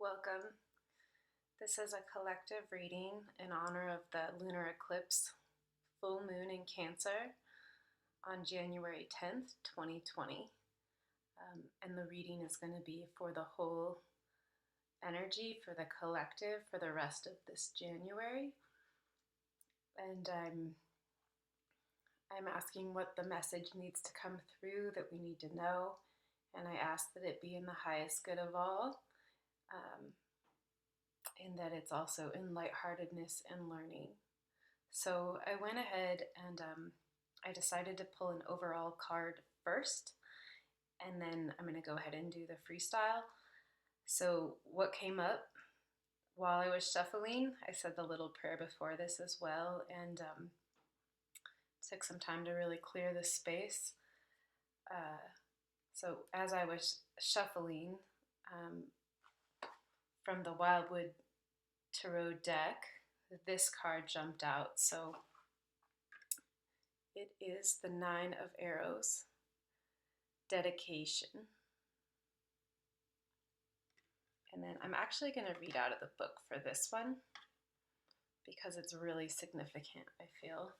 Welcome. This is a collective reading in honor of the lunar eclipse, full moon in Cancer on January 10th, 2020. And the reading is going to be for the whole energy, for the collective, for the rest of this January. And I'm asking what the message needs to come through that we need to know. And I ask that it be in the highest good of all. And that it's also in lightheartedness and learning. So I went ahead and I decided to pull an overall card first, and then I'm going to go ahead and do the freestyle. So what came up while I was shuffling, I said the little prayer before this as well, and took some time to really clear the space. So as I was shuffling, from the Wildwood Tarot deck, this card jumped out. So it is the Nine of Arrows, dedication. And then I'm actually going to read out of the book for this one because it's really significant, I feel.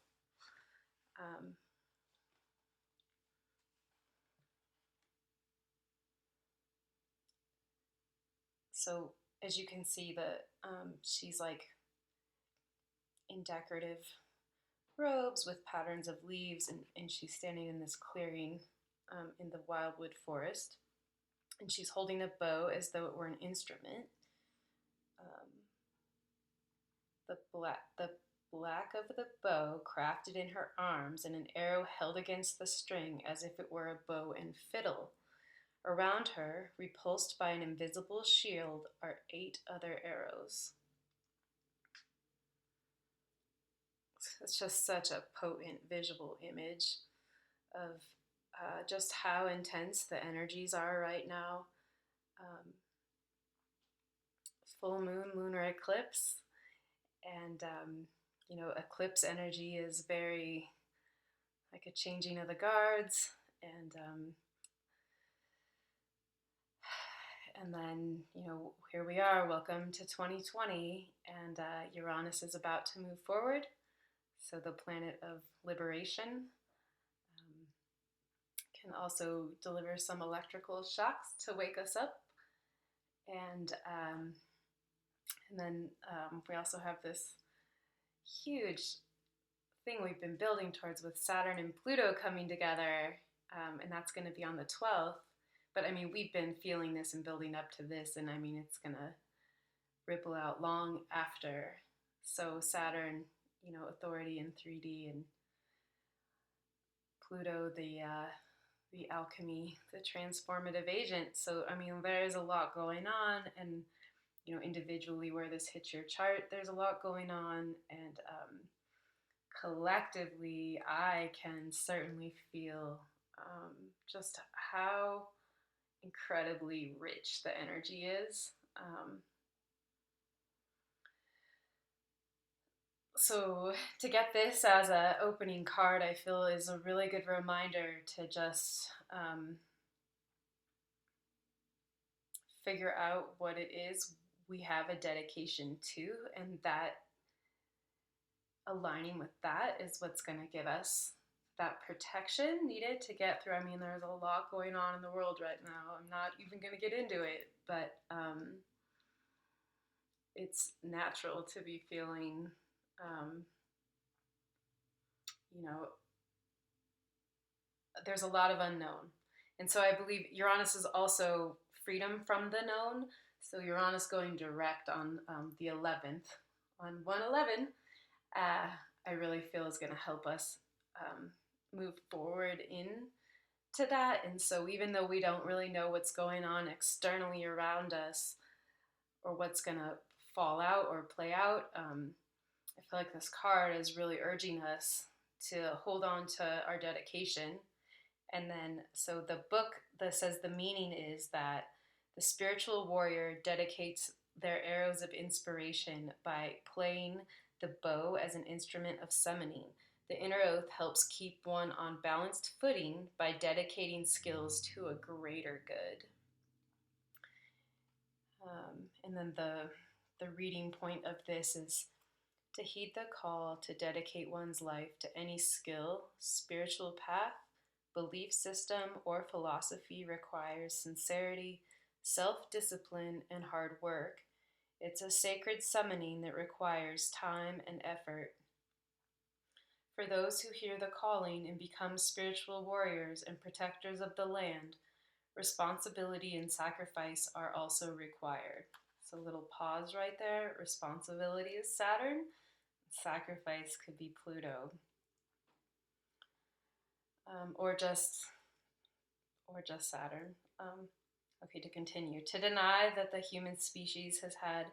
So as you can see, she's like in decorative robes with patterns of leaves, and she's standing in this clearing in the wildwood forest, and she's holding a bow as though it were an instrument. The black of the bow crafted in her arms, and an arrow held against the string as if it were a bow and fiddle. Around her, repulsed by an invisible shield, are 8 other arrows. It's just such a potent visual image of just how intense the energies are right now. Full moon, lunar eclipse, and eclipse energy is very like a changing of the guards, and then, here we are, welcome to 2020, and Uranus is about to move forward. So the planet of liberation can also deliver some electrical shocks to wake us up. And then we also have this huge thing we've been building towards with Saturn and Pluto coming together, and that's going to be on the 12th. But I mean, we've been feeling this and building up to this, and I mean, it's going to ripple out long after. So Saturn, authority in 3D, and Pluto, the alchemy, the transformative agent. So, I mean, there's a lot going on, and, individually where this hits your chart, there's a lot going on, and collectively, I can certainly feel just how incredibly rich the energy is. So to get this as an opening card, I feel is a really good reminder to just figure out what it is we have a dedication to, and that aligning with that is what's going to give us that protection needed to get through. I mean, there's a lot going on in the world right now. I'm not even going to get into it, but it's natural to be feeling there's a lot of unknown. And so I believe Uranus is also freedom from the known. So Uranus going direct on the 11th, on 1/11, I really feel is going to help us move forward into that. And so even though we don't really know what's going on externally around us or what's going to fall out or play out, I feel like this card is really urging us to hold on to our dedication. And then, so the book that says the meaning is that the spiritual warrior dedicates their arrows of inspiration by playing the bow as an instrument of summoning. The inner oath helps keep one on balanced footing by dedicating skills to a greater good. And then the reading point of this is to heed the call to dedicate one's life to any skill, spiritual path, belief system, or philosophy requires sincerity, self-discipline, and hard work. It's a sacred summoning that requires time and effort. For those who hear the calling and become spiritual warriors and protectors of the land, responsibility and sacrifice are also required. So, a little pause right there. Responsibility is Saturn, sacrifice could be Pluto, or just Saturn. Okay, to continue. To deny that the human species has had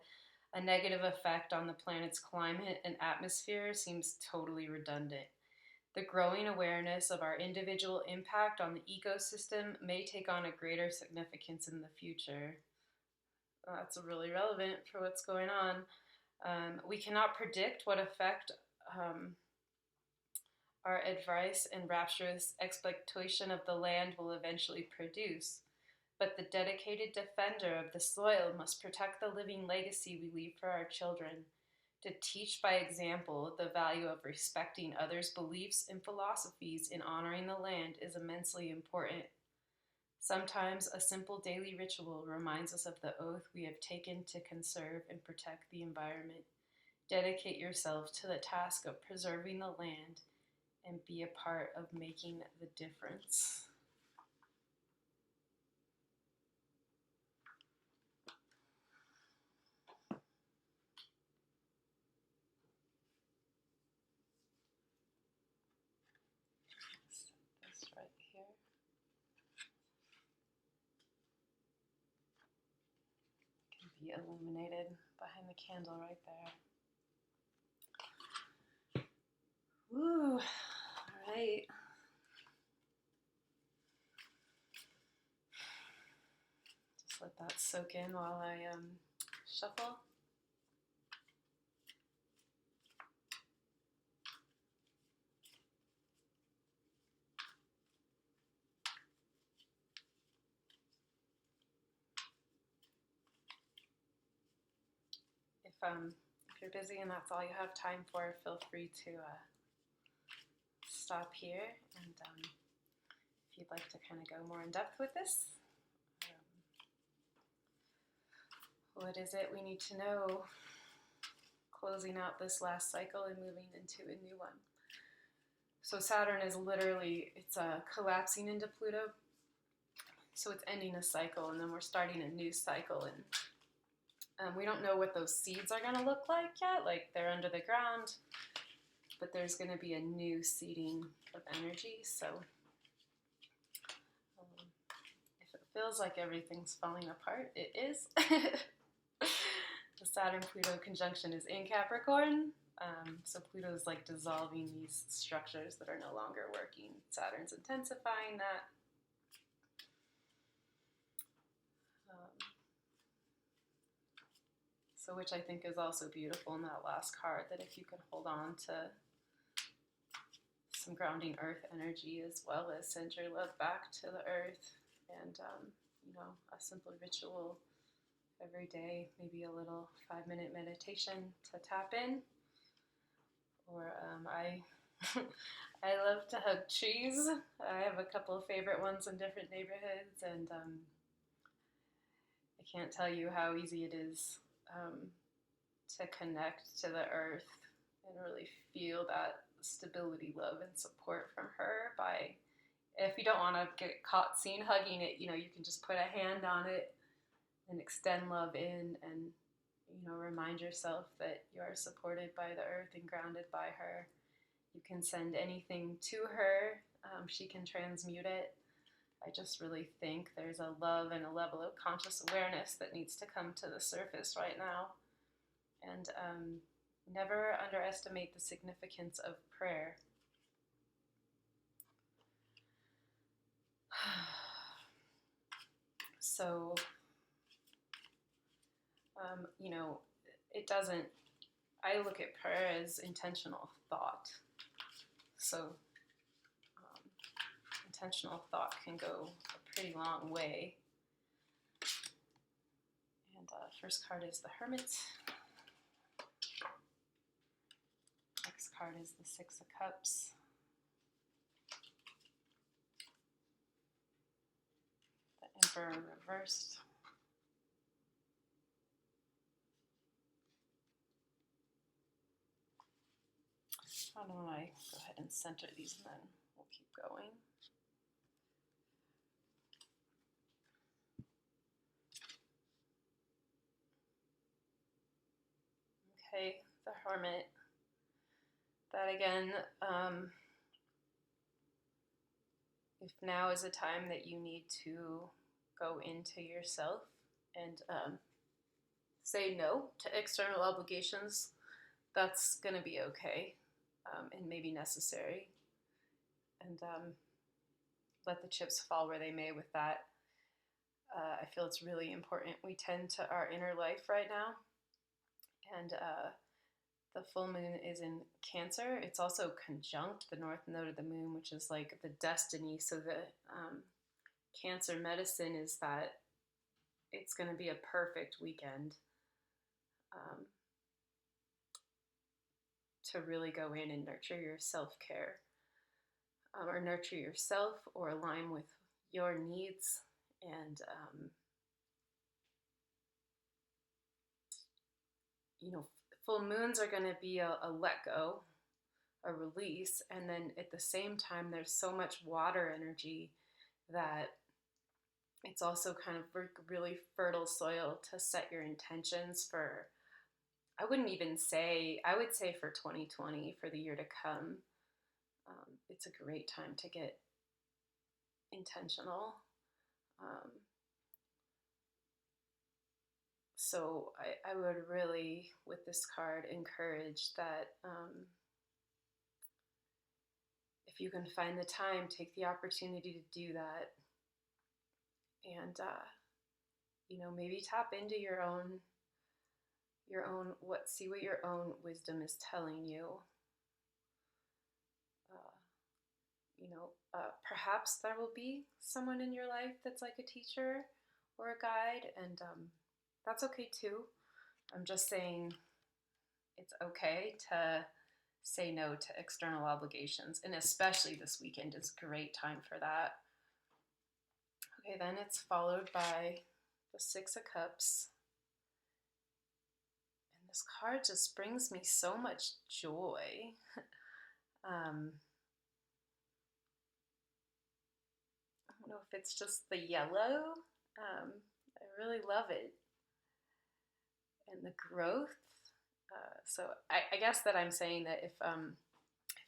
a negative effect on the planet's climate and atmosphere seems totally redundant. The growing awareness of our individual impact on the ecosystem may take on a greater significance in the future. That's really relevant for what's going on. We cannot predict what effect our advice and rapturous exploitation of the land will eventually produce. But the dedicated defender of the soil must protect the living legacy we leave for our children. To teach by example the value of respecting others' beliefs and philosophies in honoring the land is immensely important. Sometimes a simple daily ritual reminds us of the oath we have taken to conserve and protect the environment. Dedicate yourself to the task of preserving the land and be a part of making the difference. Set this right here. It can be illuminated behind the candle right there. Woo! All right. Just let that soak in while I shuffle. If you're busy and that's all you have time for, feel free to stop here. And if you'd like to kind of go more in depth with this, what is it we need to know? Closing out this last cycle and moving into a new one. So Saturn is literally, it's collapsing into Pluto. So it's ending a cycle and then we're starting a new cycle. And we don't know what those seeds are going to look like yet. Like they're under the ground, but there's going to be a new seeding of energy. So if it feels like everything's falling apart, it is. The Saturn-Pluto conjunction is in Capricorn. So Pluto is like dissolving these structures that are no longer working. Saturn's intensifying that. So which I think is also beautiful in that last card, that if you can hold on to some grounding earth energy as well as send your love back to the earth, and you know, a simple ritual every day, maybe a little 5-minute meditation to tap in. Or I love to hug trees. I have a couple of favorite ones in different neighborhoods, and I can't tell you how easy it is to connect to the earth and really feel that stability, love, and support from her. By, if you don't want to get caught seen hugging it, you know, you can just put a hand on it and extend love in, and you know, remind yourself that you are supported by the earth and grounded by her. You can send anything to her. She can transmute it. I just really think there's a love and a level of conscious awareness that needs to come to the surface right now. And never underestimate the significance of prayer. So, you know, it doesn't, I look at prayer as intentional thought. So, intentional thought can go a pretty long way. And And first card is the Hermit. Next card is the Six of Cups. The Emperor reversed. How do I go ahead and center these and then we'll keep going. Okay, the Hermit. That again, if now is a time that you need to go into yourself and say no to external obligations, that's going to be okay and maybe necessary. And let the chips fall where they may with that. I feel it's really important we tend to our inner life right now. And the full moon is in Cancer. It's also conjunct the north node of the moon, which is like the destiny. So the Cancer medicine is that it's going to be a perfect weekend to really go in and nurture your self-care or nurture yourself or align with your needs. And you know, full moons are going to be a let go, a release, and then at the same time there's so much water energy that it's also kind of really fertile soil to set your intentions for, I would say for 2020, for the year to come. It's a great time to get intentional. So I would really, with this card, encourage that if you can find the time, take the opportunity to do that. And, you know, maybe tap into your own, see what your own wisdom is telling you. You know, perhaps there will be someone in your life that's like a teacher or a guide, and that's okay too. I'm just saying it's okay to say no to external obligations, and especially this weekend is a great time for that. Okay, then it's followed by the Six of Cups. And this card just brings me so much joy. I don't know if it's just the yellow. I really love it. And the growth. So I guess that I'm saying that if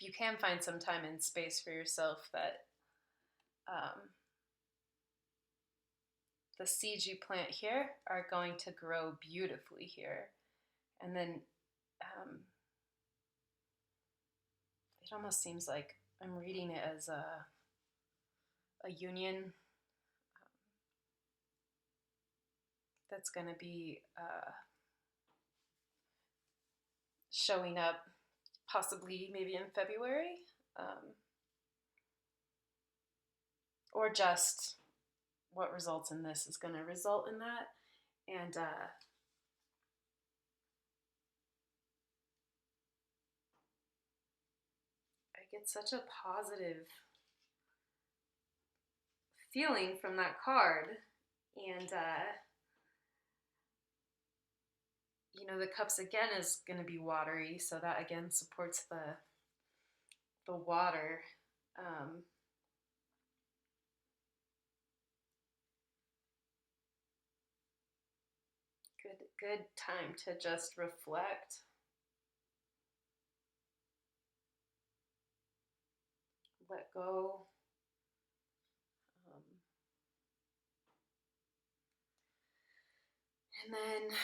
you can find some time and space for yourself, that the seeds you plant here are going to grow beautifully here. And then it almost seems like I'm reading it as a union that's going to be showing up possibly maybe in February, or just what results in this is going to result in that. And I get such a positive feeling from that card. And you know, the cups again is going to be watery, so that again supports the water. Good time to just reflect. Let go. And then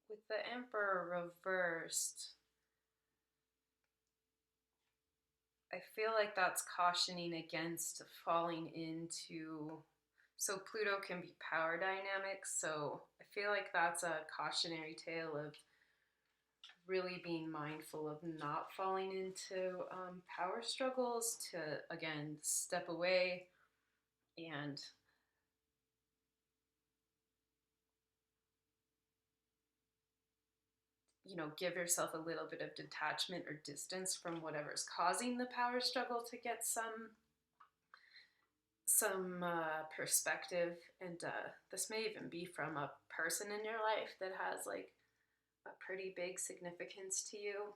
with the Emperor reversed, I feel like that's cautioning against falling into, so Pluto can be power dynamics, so I feel like that's a cautionary tale of really being mindful of not falling into power struggles, to again step away, and give yourself a little bit of detachment or distance from whatever's causing the power struggle to get some perspective. And this may even be from a person in your life that has like a pretty big significance to you.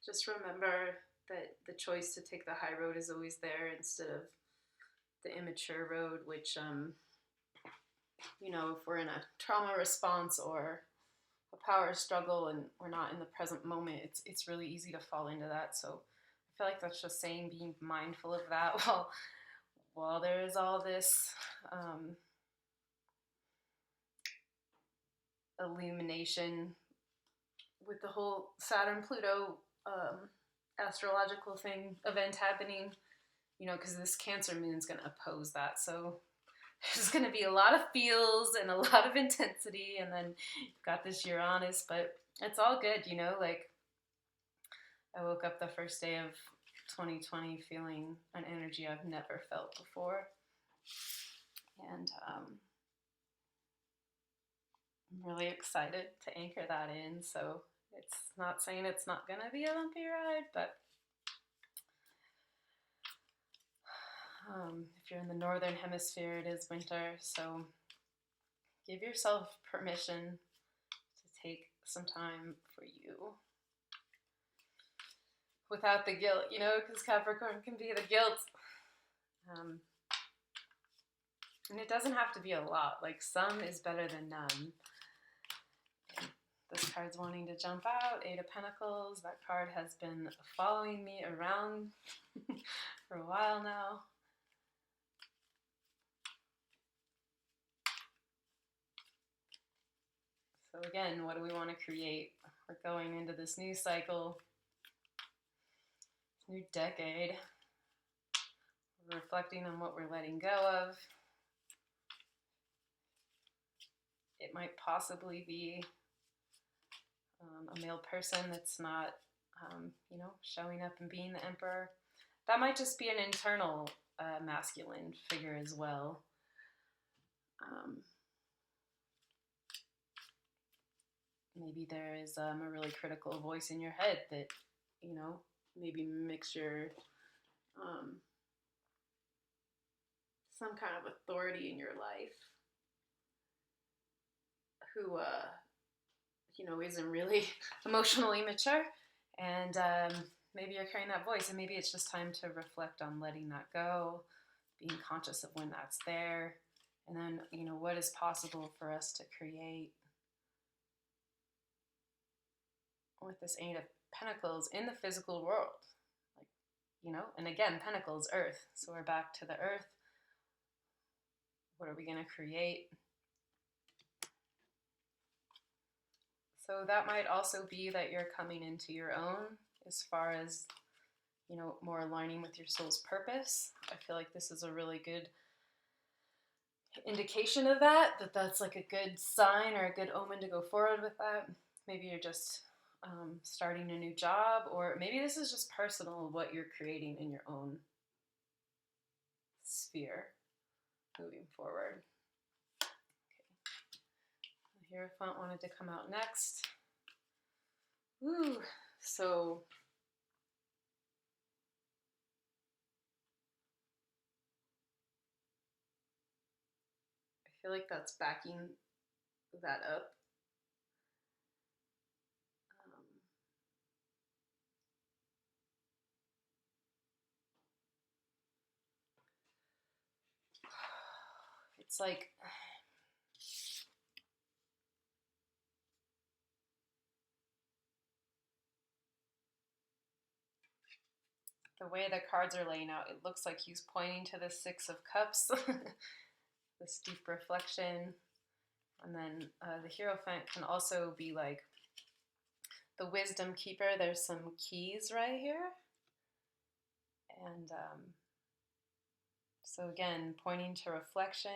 Just remember that the choice to take the high road is always there instead of the immature road, which, if we're in a trauma response or a power struggle and we're not in the present moment, it's really easy to fall into that. So I feel like that's just saying being mindful of that while there is all this illumination with the whole Saturn-Pluto astrological event happening, because this Cancer moon is going to oppose that. So there's going to be a lot of feels and a lot of intensity, and then you've got this Uranus, but it's all good, like I woke up the first day of 2020 feeling an energy I've never felt before. And I'm really excited to anchor that in. So it's not saying it's not going to be a lumpy ride, but if you're in the northern hemisphere, it is winter. So give yourself permission to take some time for you without the guilt, because Capricorn can be the guilt. And it doesn't have to be a lot. Like, some is better than none. And this card's wanting to jump out. 8 of Pentacles. That card has been following me around for a while now. So again, what do we want to create? We're going into this new cycle, new decade. We're reflecting on what we're letting go of. It might possibly be a male person that's not, showing up and being the emperor. That might just be an internal masculine figure as well. Maybe there is a really critical voice in your head that, maybe mix your some kind of authority in your life who, isn't really emotionally mature. And maybe you're carrying that voice, and maybe it's just time to reflect on letting that go, being conscious of when that's there, and then, what is possible for us to create with this 8 of Pentacles in the physical world. Like, and again, Pentacles, Earth. So we're back to the Earth. What are we going to create? So that might also be that you're coming into your own as far as, more aligning with your soul's purpose. I feel like this is a really good indication of that's like a good sign or a good omen to go forward with that. Maybe you're just starting a new job, or maybe this is just personal, what you're creating in your own sphere moving forward. Okay. Hierophant wanted to come out next. Ooh, so I feel like that's backing that up. It's like the way the cards are laying out, it looks like he's pointing to the 6 of Cups, this deep reflection. And then the Hierophant can also be like the wisdom keeper. There's some keys right here. And so again, pointing to reflection.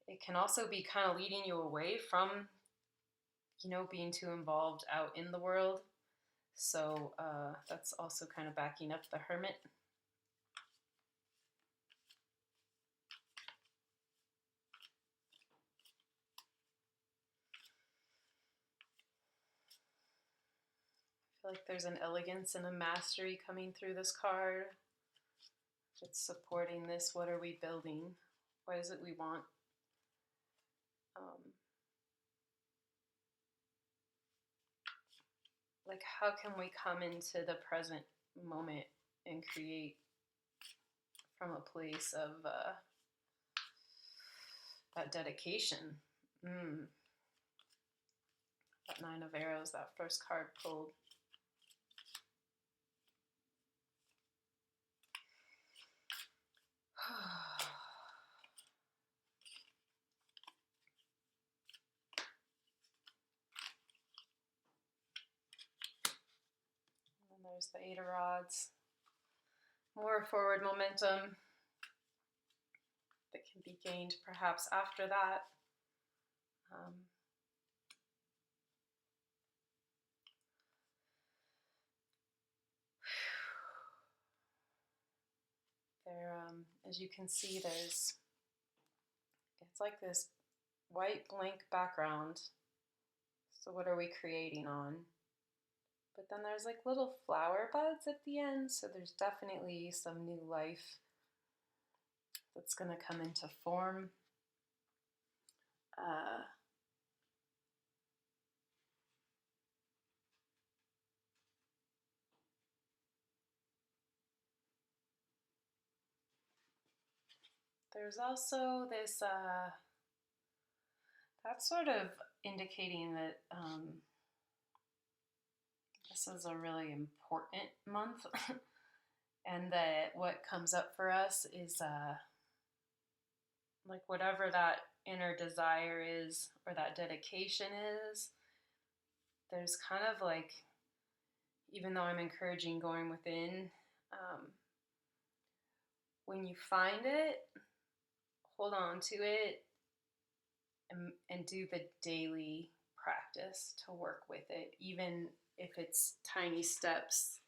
It can also be kind of leading you away from you know, being too involved out in the world. So that's also kind of backing up the Hermit. I feel like there's an elegance and a mastery coming through this card. It's supporting this. What are we building? What is it we want? Like, how can we come into the present moment and create from a place of that dedication? That Nine of Arrows, that first card pulled. And there's the Eight of Rods. More forward momentum that can be gained perhaps after that. As you can see, it's like this white blank background. So what are we creating on? But then there's like little flower buds at the end, so there's definitely some new life that's going to come into form. There's also this, that's sort of indicating that this is a really important month and that what comes up for us is like whatever that inner desire is or that dedication is, there's kind of like, even though I'm encouraging going within, when you find it, hold on to it and do the daily practice to work with it, even if it's tiny steps.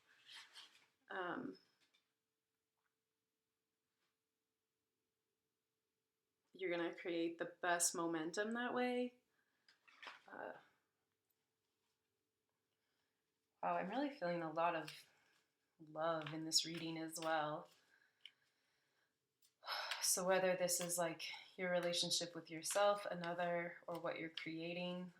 You're going to create the best momentum that way. Wow, I'm really feeling a lot of love in this reading as well. So whether this is like your relationship with yourself, another, or what you're creating,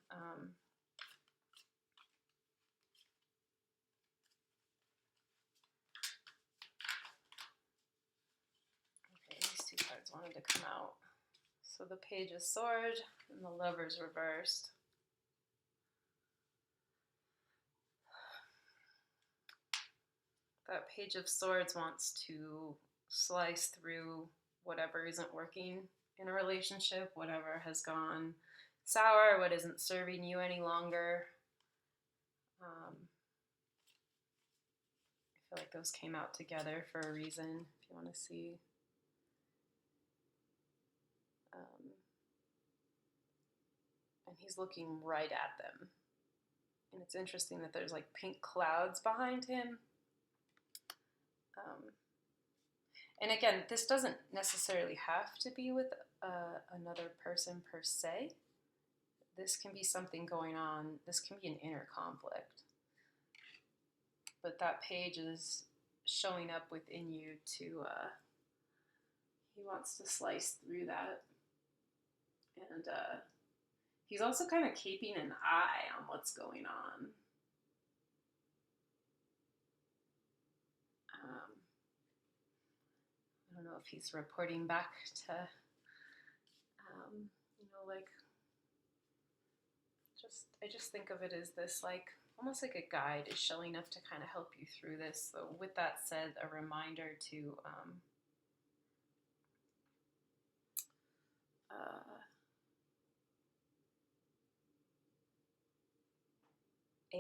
okay, these two cards wanted to come out. So the Page of Swords and the Lovers reversed. That Page of Swords wants to slice through whatever isn't working in a relationship, whatever has gone sour, what isn't serving you any longer. I feel like those came out together for a reason, if you want to see. And he's looking right at them. And it's interesting that there's like pink clouds behind him. And again, this doesn't necessarily have to be with another person per se. This can be something going on. This can be an inner conflict. But that page is showing up within you to, he wants to slice through that. And he's also kind of keeping an eye on what's going on. I don't know if he's reporting back to, you know, like, I just think of it as this, like, almost like a guide is showing up to kind of help you through this. So with that said, a reminder to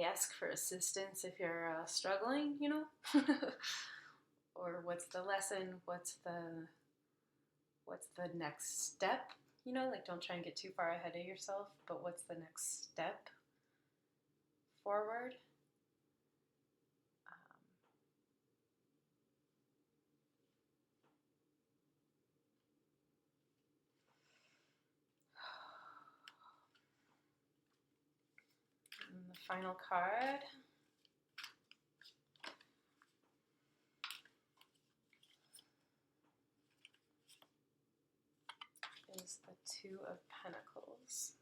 ask for assistance if you're struggling, you know, or what's the lesson, what's the next step, you know, like don't try and get too far ahead of yourself, but what's the next step? forward. And the final card is the Two of Pentacles.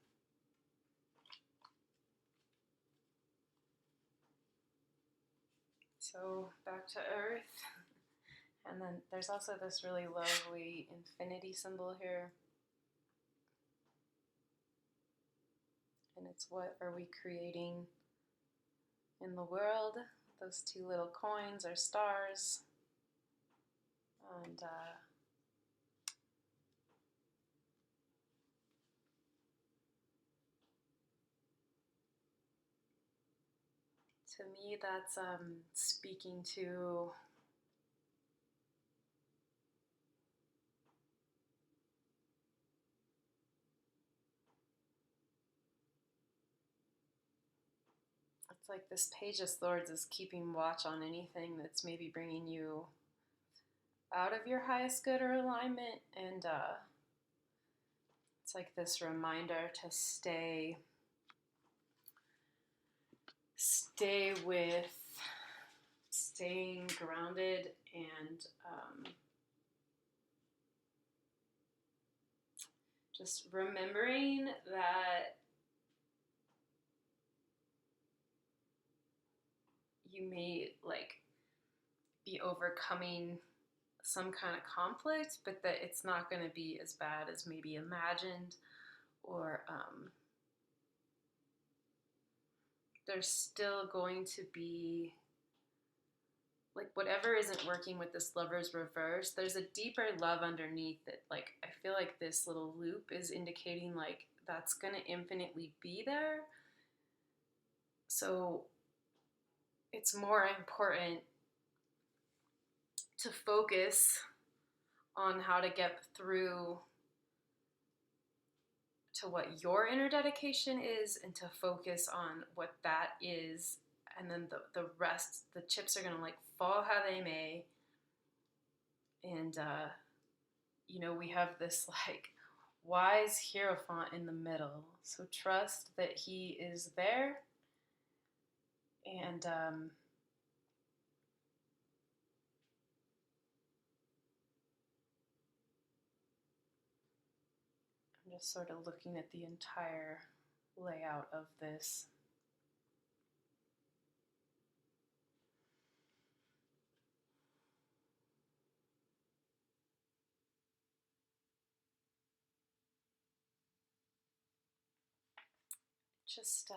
So back to Earth. And then there's also this really lovely infinity symbol here. And it's what are we creating in the world? Those two little coins are stars. And to me, that's speaking to it's like this Page of Swords is keeping watch on anything that's maybe bringing you out of your highest good or alignment, and it's like this reminder to stay with staying grounded and just remembering that you may like be overcoming some kind of conflict, but that it's not going to be as bad as maybe imagined, or there's still going to be like whatever isn't working with this Lover's reverse, there's a deeper love underneath it. Like I feel like this little loop is indicating like that's going to infinitely be there. So it's more important to focus on how to get through to what your inner dedication is, and to focus on what that is, and then the rest, the chips are gonna like fall how they may. And you know, we have this like wise Hierophant in the middle, so trust that he is there. And I'm just sort of looking at the entire layout of this. Just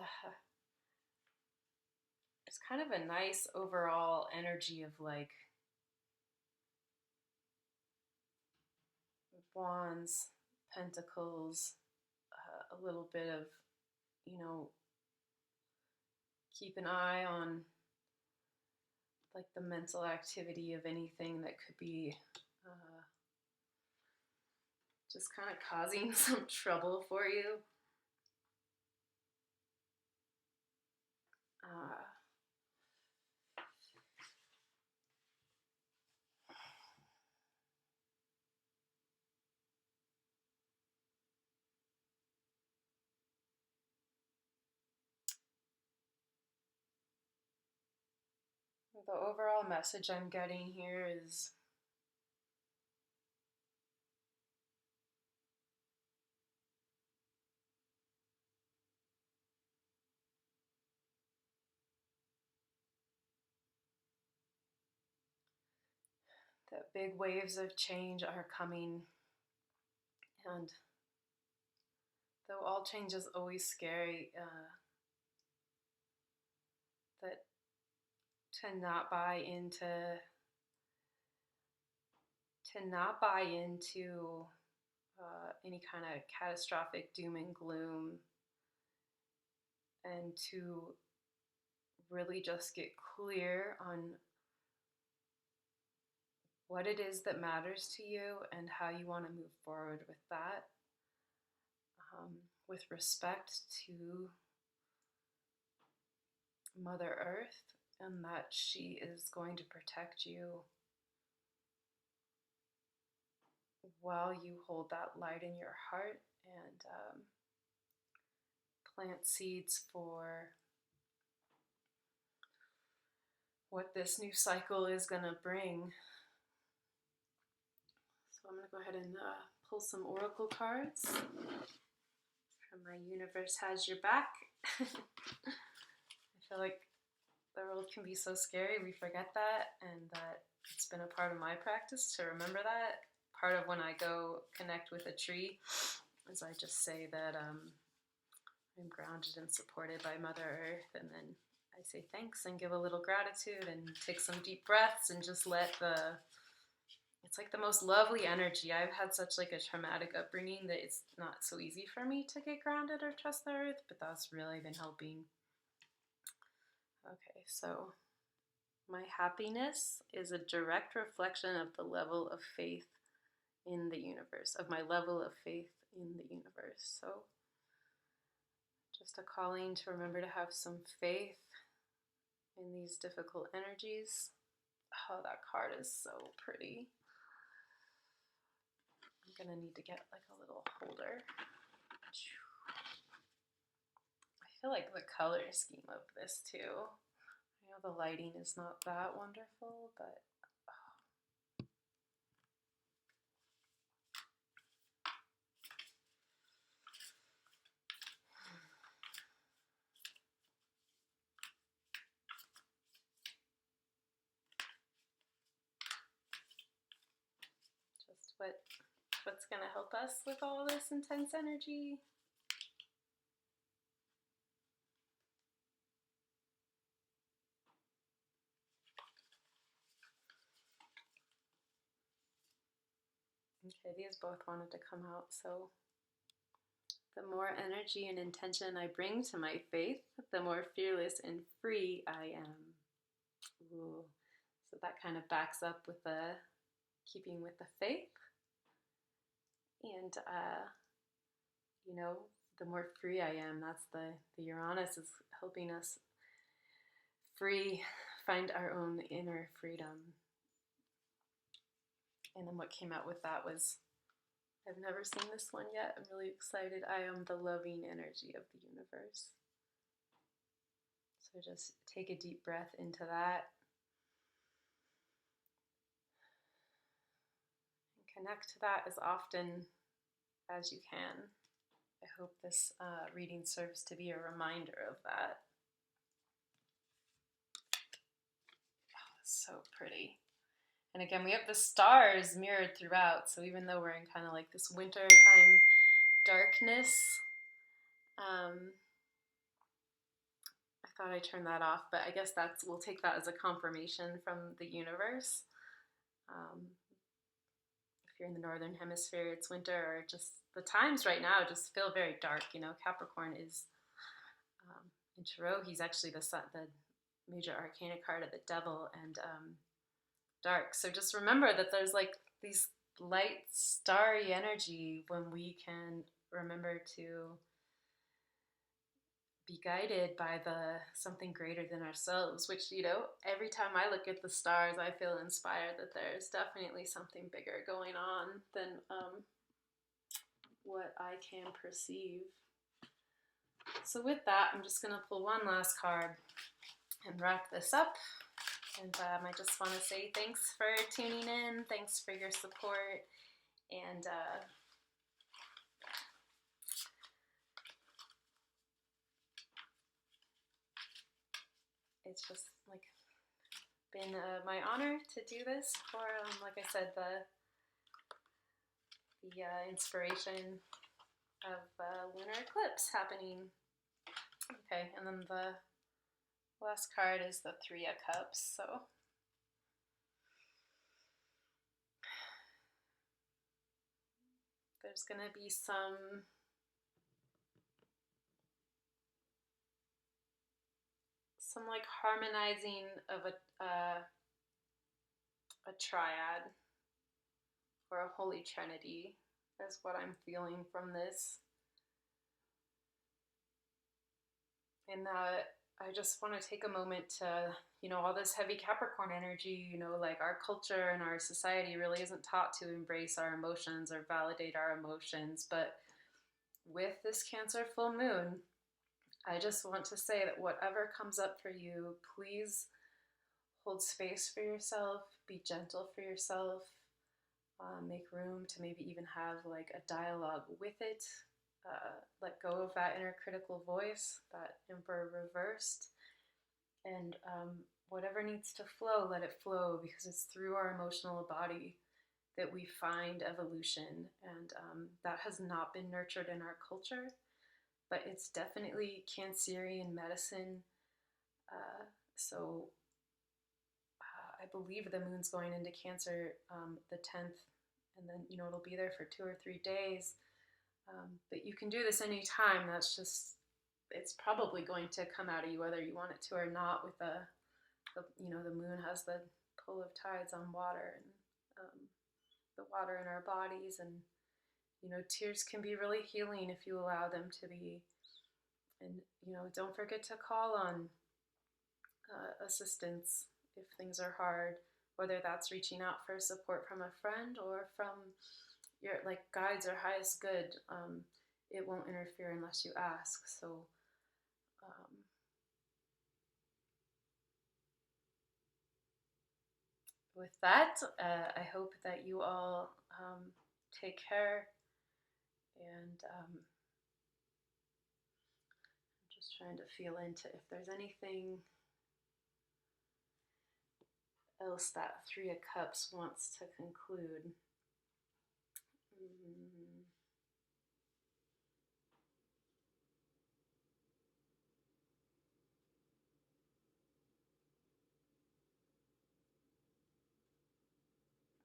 it's kind of a nice overall energy of like Wands, Pentacles, a little bit of, you know, keep an eye on like the mental activity of anything that could be just kind of causing some trouble for you. The overall message I'm getting here is that big waves of change are coming, and though all change is always scary, that to not buy into any kind of catastrophic doom and gloom, and to really just get clear on what it is that matters to you and how you want to move forward with that, with respect to Mother Earth, and that she is going to protect you while you hold that light in your heart and plant seeds for what this new cycle is going to bring. So I'm going to go ahead and pull some oracle cards from my Universe Has Your Back. I feel like the world can be so scary, we forget that, and that it's been a part of my practice to remember that. Part of when I go connect with a tree is I just say that I'm grounded and supported by Mother Earth, and then I say thanks and give a little gratitude and take some deep breaths and just let it's like the most lovely energy. I've had such like a traumatic upbringing that it's not so easy for me to get grounded or trust the earth, but that's really been helping. Okay, so my happiness is a direct reflection of the level of faith in the universe, of my level of faith in the universe. So just a calling to remember to have some faith in these difficult energies. Oh, that card is so pretty. I'm gonna need to get like a little holder. I feel like the color scheme of this too. I know the lighting is not that wonderful, but just what's gonna help us with all this intense energy. Okay, these both wanted to come out, so the more energy and intention I bring to my faith, the more fearless and free I am. Ooh. So that kind of backs up with the keeping with the faith. And, you know, the more free I am, that's the Uranus is helping us find our own inner freedom. And then what came out with that was, I've never seen this one yet. I'm really excited. I am the loving energy of the universe. So just take a deep breath into that. And connect to that as often as you can. I hope this reading serves to be a reminder of that. Oh, it's so pretty. And again, we have the stars mirrored throughout, so even though we're in kind of like this winter time darkness, I thought I'd turn that off, but I guess we'll take that as a confirmation from the universe. If you're in the northern hemisphere, it's winter, or just the times right now just feel very dark. You know, Capricorn is in Tarot. He's actually the major arcana card of the devil, and dark. So just remember that there's like these light, starry energy when we can remember to be guided by something greater than ourselves, which, you know, every time I look at the stars, I feel inspired that there's definitely something bigger going on than what I can perceive. So with that, I'm just going to pull one last card and wrap this up. And I just want to say thanks for tuning in. Thanks for your support. And it's just like been my honor to do this for, like I said, the inspiration of lunar eclipse happening. Okay, and then the last card is the Three of Cups. So there's going to be some like harmonizing of a triad or a holy trinity is what I'm feeling from this. And that I just want to take a moment to, all this heavy Capricorn energy, like our culture and our society really isn't taught to embrace our emotions or validate our emotions. But with this Cancer full moon, I just want to say that whatever comes up for you, please hold space for yourself, be gentle for yourself, make room to maybe even have like a dialogue with it. Let go of that inner critical voice, that Emperor reversed, and whatever needs to flow, let it flow, because it's through our emotional body that we find evolution, and that has not been nurtured in our culture, but it's definitely Cancerian medicine. So I believe the moon's going into Cancer the 10th, and then it'll be there for 2 or 3 days. But you can do this anytime. That's just, it's probably going to come out of you whether you want it to or not. With the moon has the pull of tides on water, and the water in our bodies, and tears can be really healing if you allow them to be. And don't forget to call on assistance if things are hard, whether that's reaching out for support from a friend or from your guides or highest good. It won't interfere unless you ask. So with that, I hope that you all take care, and I'm just trying to feel into if there's anything else that Three of Cups wants to conclude.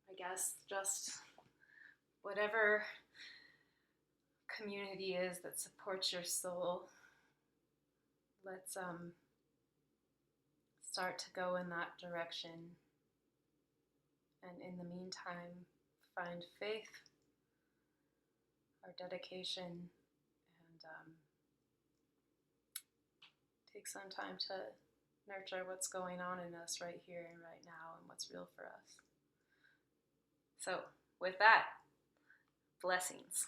I guess just whatever community is that supports your soul, let's start to go in that direction. And in the meantime, find faith, our dedication, and take some time to nurture what's going on in us right here and right now, and what's real for us. So with that, blessings.